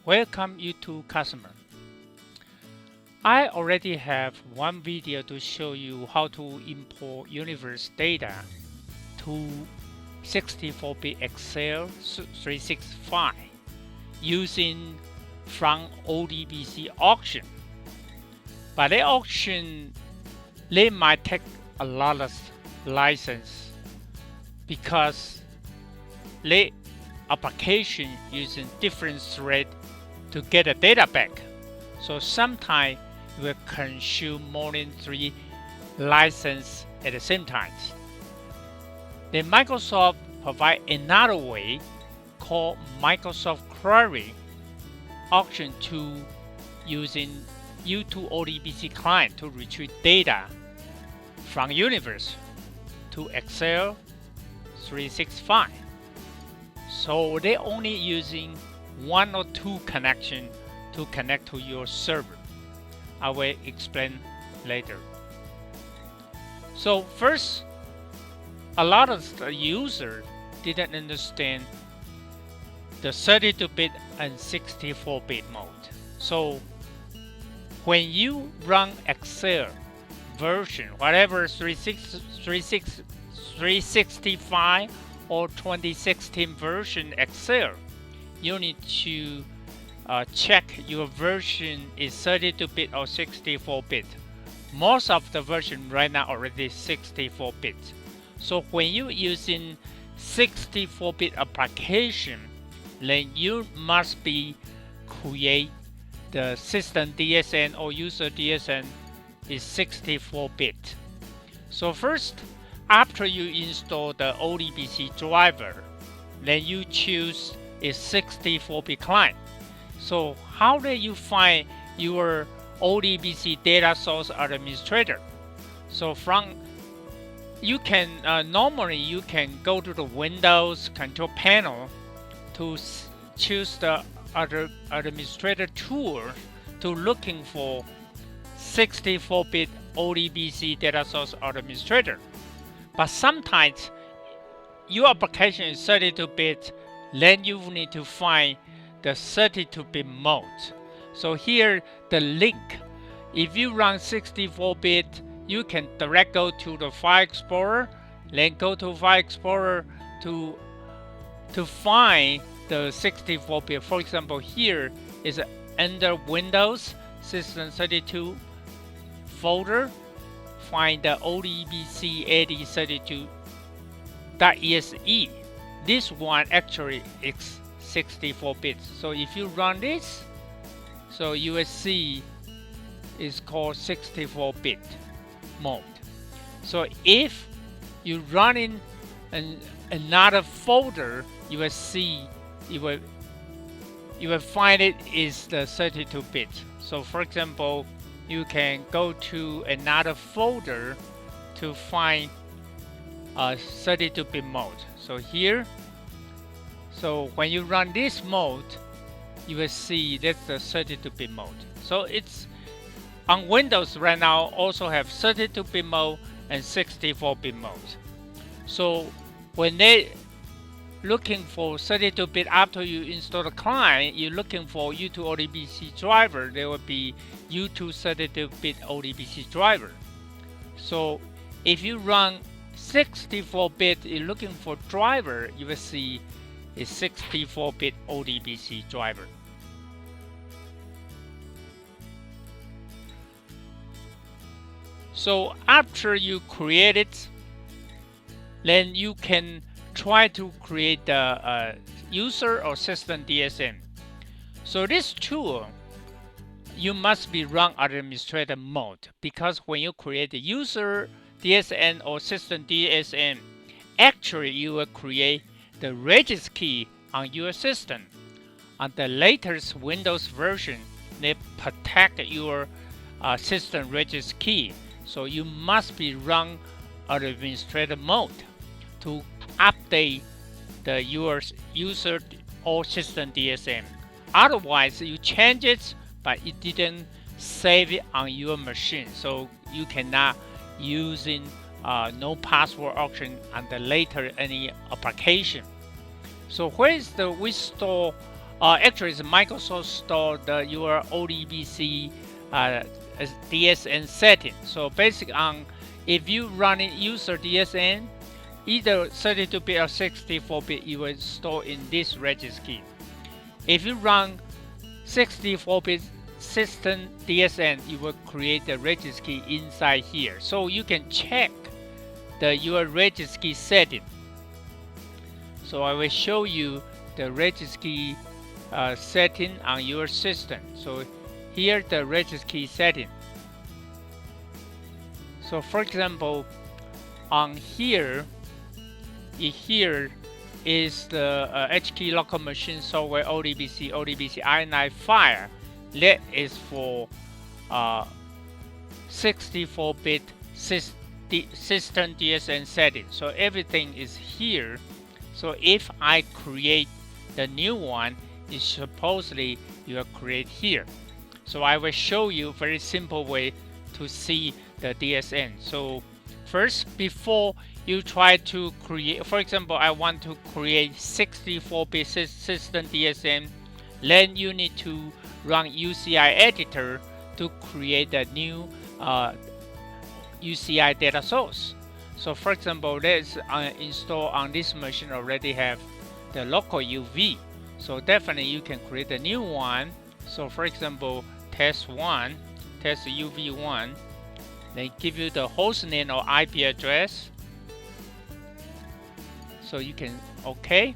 Welcome YouTube customer. I already have one video to show you how to import UniVerse data to 64-bit Excel 365 using from ODBC auction. But the auction, they might take a lot of license because the application using different thread to get the data back. So sometimes you will consume more than 3 licenses at the same time. Then Microsoft provide another way called Microsoft Query auction to using U2 ODBC client to retrieve data from UniVerse to Excel 365. So they're only using 1 or 2 connection to connect to your server. I will explain later. So first, a lot of the users didn't understand the 32-bit and 64-bit mode. So when you run Excel version, whatever 365 or 2016 version Excel, you need to check your version is 32-bit or 64-bit. Most of the version right now already 64-bit. So when you're using 64-bit application, then you must be create the System DSN or User DSN is 64-bit. So first, after you install the ODBC driver, then you choose a 64-bit client. So how do you find your ODBC data source administrator? So from you can normally you can go to the Windows control panel to choose the other administrator tool to looking for 64-bit ODBC data source administrator. But sometimes your application is 32-bit, then you need to find the 32-bit mode. So here the link, if you run 64-bit, you can direct go to the File Explorer, then go to File Explorer to find the 64-bit. For example, here is under Windows System 32 folder, find the ODBC.INI32.exe. This one actually is 64 bits. So if you run this, so you will see is called 64-bit mode. So if you run in another folder, you will see you will find it is the 32-bit. So for example, you can go to another folder to find a 32-bit mode. So here, so when you run this mode, you will see that's the 32-bit mode. So it's on Windows right now also have 32-bit mode and 64-bit mode. So when they looking for 32-bit after you install the client, you're looking for U2 ODBC driver, there will be U2 32-bit ODBC driver. So if you run 64-bit, you're looking for driver, you will see a 64-bit ODBC driver. So after you create it, then you can try to create the user or System DSN. So this tool, you must be run administrator mode, because when you create the user DSN or System DSN, actually you will create the Registry Key on your system. On the latest Windows version, they protect your system Registry Key. So you must be run administrator mode to update the user or System DSN. Otherwise, you change it, but it didn't save it on your machine, so you cannot using no password option on the later any application. So where is the restore Actually, it's Microsoft Store your ODBC DSN setting. So basically, if you run in User DSN, either 32-bit or 64-bit, you will store in this registry key. If you run 64-bit System DSN, you will create the registry key inside here. So you can check your registry key setting. So I will show you the registry key setting on your system. So here the registry key setting. So for example, on here is the HKey local machine software ODBC.INI file. That is for 64-bit System DSN setting. So everything is here. So if I create the new one, it's supposedly you will create here. So I will show you a very simple way to see the DSN. So first, before you try to create, for example, I want to create 64-bit System DSN, then you need to run UCI editor to create a new UCI data source. So for example, let's install on this machine already have the local UV. So definitely you can create a new one. So for example, test UV1, they give you the host name or IP address. So you can, okay.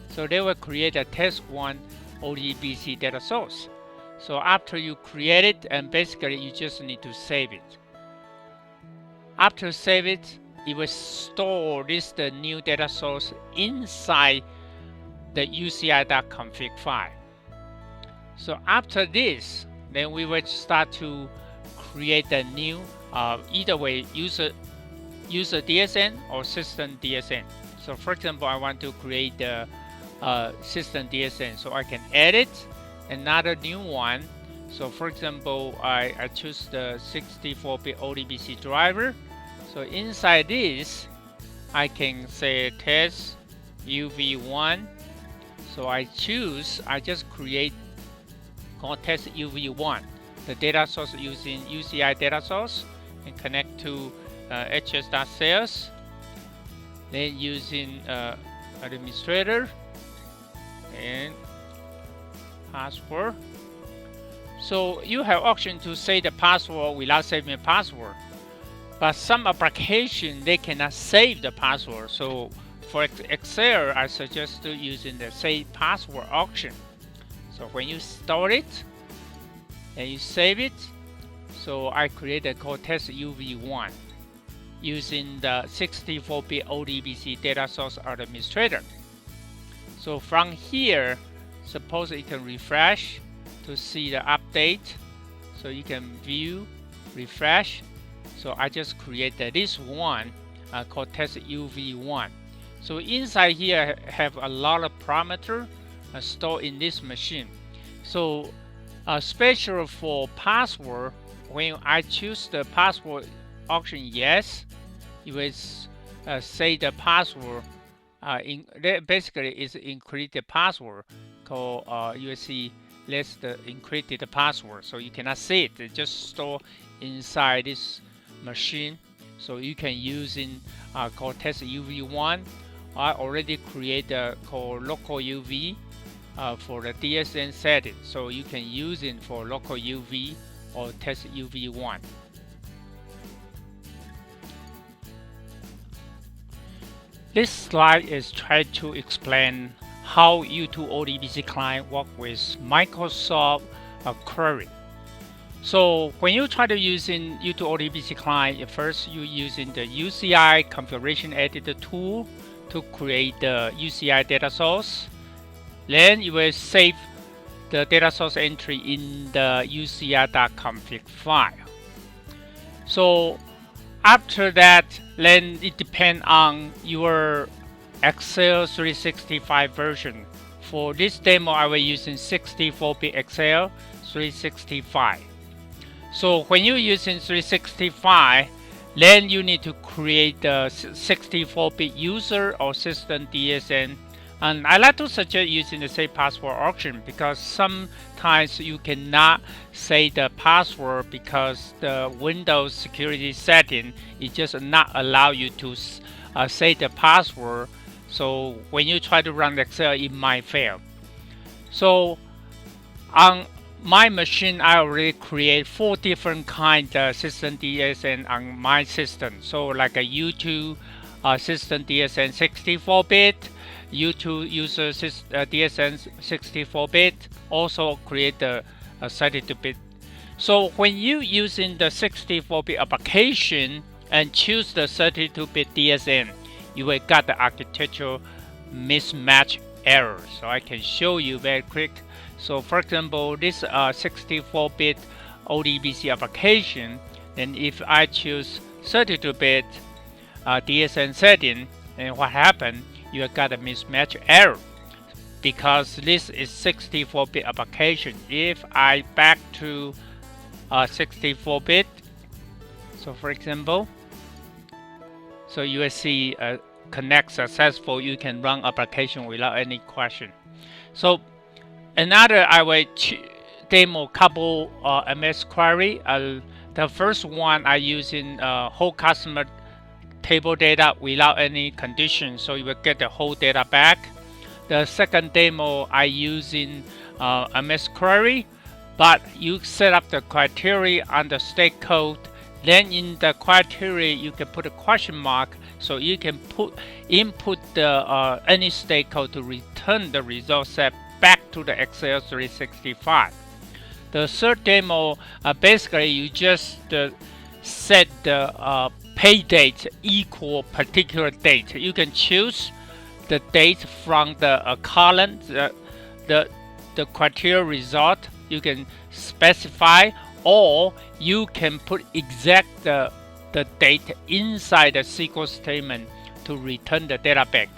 So they will create a test1 ODBC data source. So after you create it, and basically you just need to save it. After save it, it will store the new data source inside the UCI.config file. So after this, then we will start to create the new either way user DSN or System DSN. So for example, I want to create the System DSN, so I can edit another new one. So for example, I choose the 64-bit ODBC driver. So inside this, I can say test UV1. So I just create test UV1, the data source using UCI data source, and connect to hs.sales. Then using administrator and password. So you have option to say the password without saving a password, but some application they cannot save the password. So for Excel, I suggest to using the save password option. So when you store it and you save it, so I create a code test UV1 using the 64-bit ODBC data source administrator. So from here, suppose you can refresh to see the update. So you can view, refresh. So I just created this one called test UV1. So inside here I have a lot of parameters stored in this machine. So special for password, when I choose the password option yes, it will say the password basically is encrypted password called you will see that's the encrypted password. So you cannot see it, it just store inside this machine. So you can use in called test UV1. I already created called local UV for the DSN setting. So you can use it for local UV or test UV1. This slide is trying to explain how U2 ODBC client work with Microsoft query. So when you try to use in U2 ODBC client, first you using the UCI configuration editor tool to create the UCI data source. Then you will save the data source entry in the UCI.config file. So after that, then it depends on your Excel 365 version. For this demo, I will using 64-bit Excel 365. So when you're using 365, then you need to create the 64-bit user or System DSN And I like to suggest using the save password option because sometimes you cannot say the password because the Windows security setting it just not allow you to say the password. So when you try to run Excel, it might fail. So on my machine, I already create 4 different kind of System DSN on my system. So like a U2 System DSN 64-bit, U2 User DSN 64-bit, also create the 32-bit. So when you using the 64-bit application and choose the 32-bit DSN, you will get the architectural mismatch error. So I can show you very quick. So for example, this 64-bit ODBC application, then if I choose 32-bit DSN setting, then what happened? You got a mismatch error because this is 64-bit application. If I back to 64-bit, so for example, so you will see connect successful. You can run application without any question. So another I will demo couple MS query. The first one I using whole customer table data without any condition, so you will get the whole data back. The second demo I using MS query, but you set up the criteria on the state code. Then in the criteria you can put a question mark, so you can input the any state code to return the result set back to the Excel 365. The third demo, basically you just set the pay date equal particular date. You can choose the date from the column, the criteria result. You can specify, or you can put exact the date inside the SQL statement to return the data back.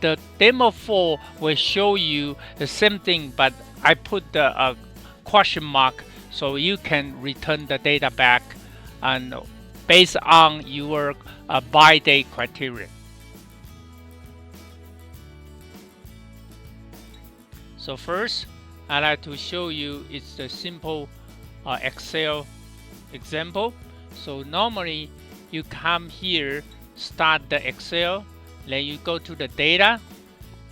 The demo 4 will show you the same thing, but I put the question mark so you can return the data back and based on your by date criteria. So first, I like to show you it's the simple Excel example. So normally you come here, start the Excel, then you go to the data,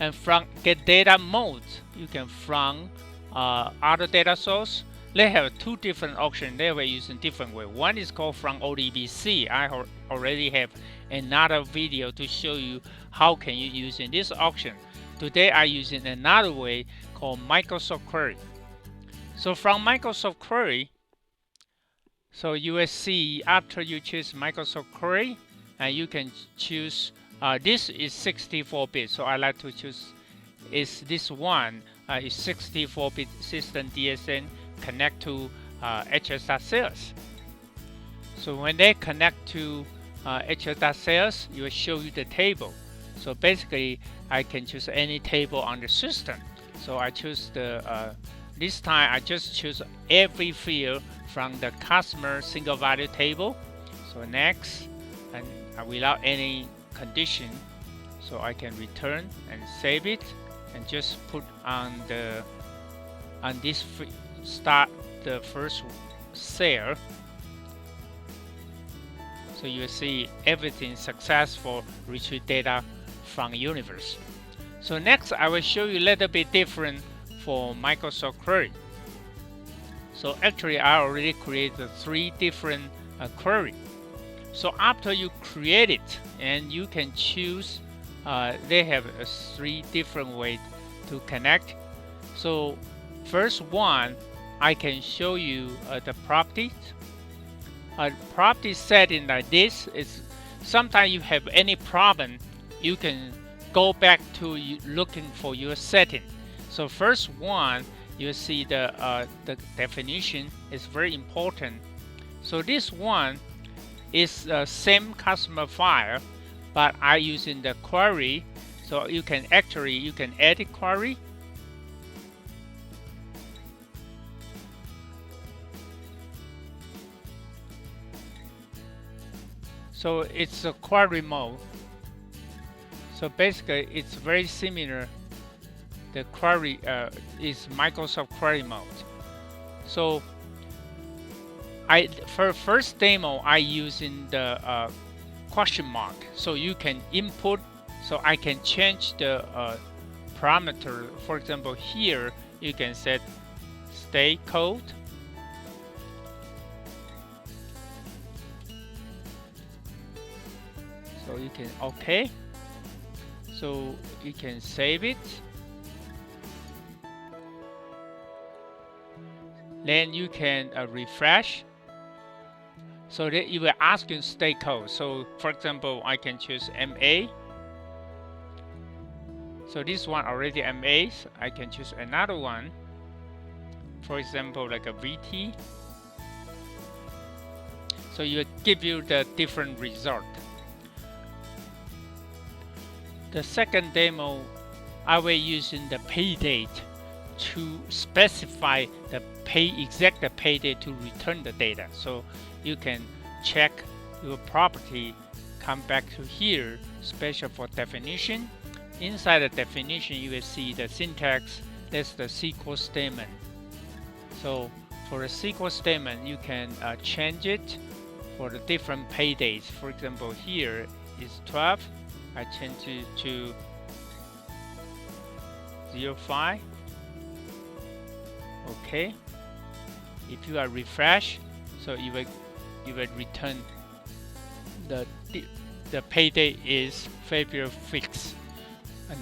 and from get data mode, you can from other data source. They have 2 different options. They were using different way. One is called from ODBC. I already have another video to show you how can you use in this option. Today I using another way called Microsoft Query. So from Microsoft Query, so you will see after you choose Microsoft Query, and you can choose this is 64-bit. So I like to choose is this one is 64-bit System DSN connect to HS.sales. So when they connect to HS.sales, it will show you the table. So basically, I can choose any table on the system. So I choose the this time I just choose every field from the customer single value table. So next, and without any condition, so I can return and save it, and just put on this start the first cell. So you see everything successful retrieve data from UniVerse. So next I will show you a little bit different for Microsoft Query. So actually I already created 3 different query. So after you create it, and you can choose, they have 3 different ways to connect. So first one, I can show you the properties. Property setting like this is sometimes you have any problem, you can go back to looking for your setting. So first one, you see the definition is very important. So this one is the same customer file, but I using the query. So you can edit query. So it's a query mode. So basically, it's very similar. The query is Microsoft Query Mode. So for first demo, I using the question mark. So you can input. So I can change the parameter. For example, here you can set state code. So you can OK. So you can save it. Then you can refresh. So that you will ask you state code. So for example, I can choose MA. So this one already MA. So I can choose another one. For example, like a VT. So it will give you the different result. The second demo, I will using the pay date to specify the exact pay date to return the data. So you can check your property, come back to here, special for definition. Inside the definition, you will see the syntax. That's the SQL statement. So for the SQL statement, you can change it for the different pay dates. For example, here is 12. I change it to 05. Okay. If you are refresh, so you will return the pay date is February 6th,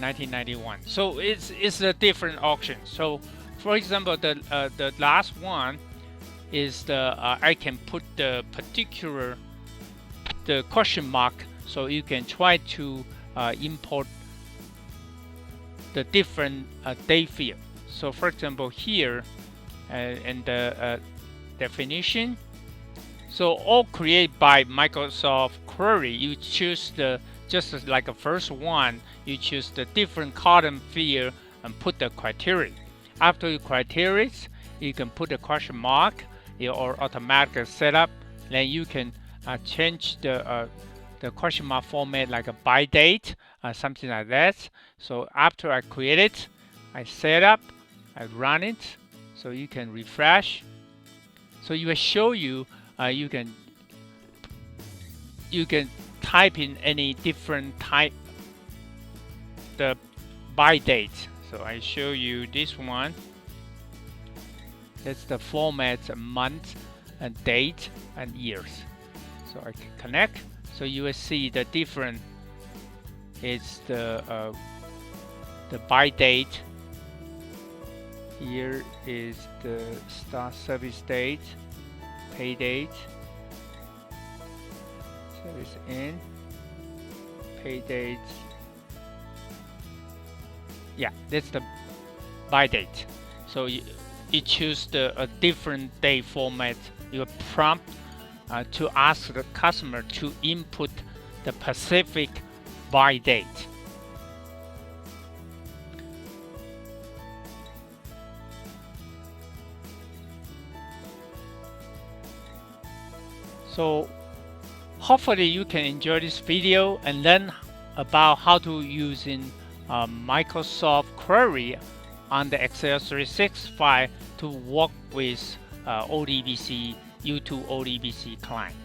1991. So it's a different option. So for example, the last one is the I can put the particular the question mark. So you can try to import the different date field. So for example, here and the definition. So all created by Microsoft Query. You choose just like the first one. You choose the different column field and put the criteria. After your criteria, you can put a question mark or automatic setup. Then you can change the question mark format like a by date, something like that. So after I create it, I set up, I run it. So you can refresh. So it will show you you can type in any different type the by date. So I show you this one. That's the format, month and date and years. So I can connect. So you will see the different. It's the by date. Here is the start service date, pay date, service end, pay date. Yeah, that's the by date. So you choose a different date format. You prompt to ask the customer to input the specific by date. So hopefully you can enjoy this video and learn about how to use Microsoft Query on the Excel 365 to work with ODBC U2 ODBC client.